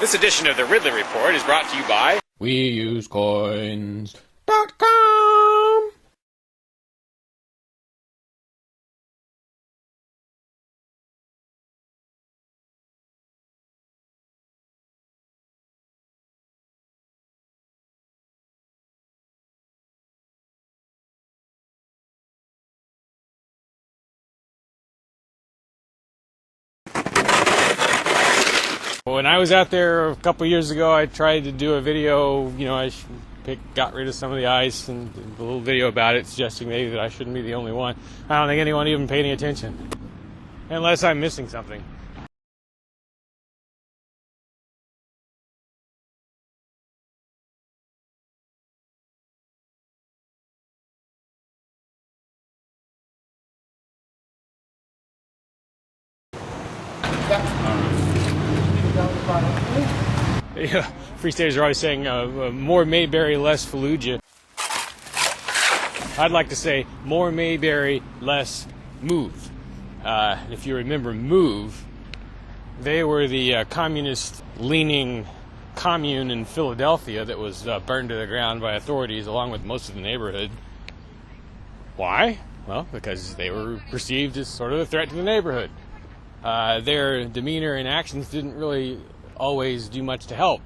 This edition of the Ridley Report is brought to you by WeUseCoins.com. When I was out there a couple years ago, I tried to do a video. I got rid of some of the ice and did a little video about it, suggesting maybe that I shouldn't be the only one. I don't think anyone even paid any attention, unless I'm missing something. Yeah, Free Staters are always saying more Mayberry, less Fallujah. I'd like to say more Mayberry, less Move. If you remember Move, they were the communist-leaning commune in Philadelphia that was burned to the ground by authorities along with most of the neighborhood. Why? Well, because they were perceived as sort of a threat to the neighborhood. Their demeanor and actions didn't really always do much to help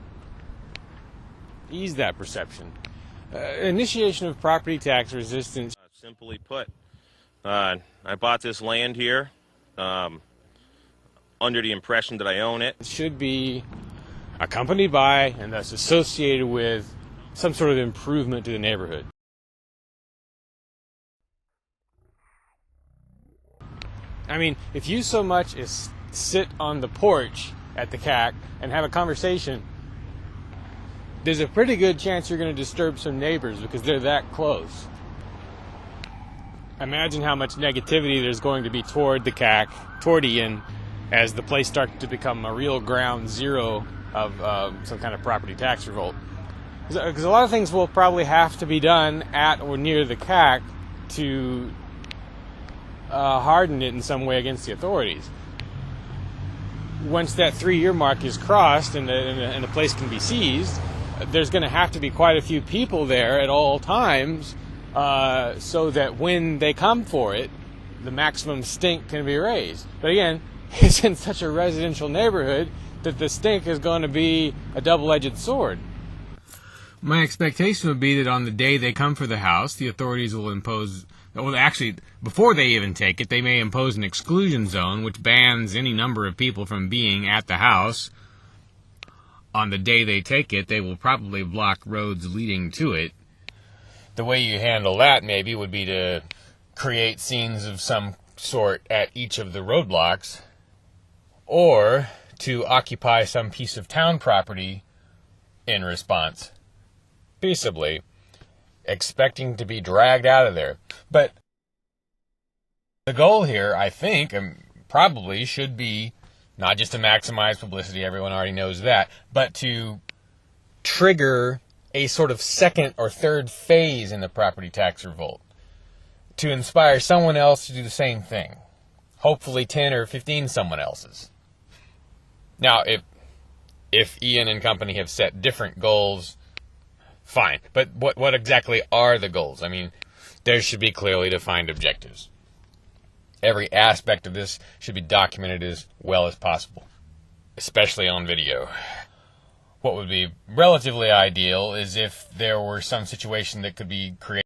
ease that perception. Initiation of property tax resistance. Simply put, I bought this land here under the impression that I own it. It should be accompanied by and thus associated with some sort of improvement to the neighborhood. I mean, if you so much as sit on the porch at the CAC and have a conversation, there's a pretty good chance you're going to disturb some neighbors because they're that close. Imagine how much negativity there's going to be toward the CAC, toward Ian, as the place starts to become a real ground zero of some kind of property tax revolt. Because a lot of things will probably have to be done at or near the CAC to harden it in some way against the authorities. Once that 3-year mark is crossed and the place can be seized, there's going to have to be quite a few people there at all times so that when they come for it, the maximum stink can be raised. But again, it's in such a residential neighborhood that the stink is going to be a double-edged sword. My expectation would be that on the day they come for the house, the authorities will impose... Well, actually, before they even take it, they may impose an exclusion zone, which bans any number of people from being at the house. On the day they take it, they will probably block roads leading to it. The way you handle that, maybe, would be to create scenes of some sort at each of the roadblocks, or to occupy some piece of town property in response, peaceably, expecting to be dragged out of there. But the goal here, I think, probably should be not just to maximize publicity, everyone already knows that, but to trigger a sort of second or third phase in the property tax revolt, to inspire someone else to do the same thing, hopefully 10 or 15 someone else's. Now, if Ian and company have set different goals, fine. But what exactly are the goals? I mean, there should be clearly defined objectives. Every aspect of this should be documented as well as possible, especially on video. What would be relatively ideal is if there were some situation that could be created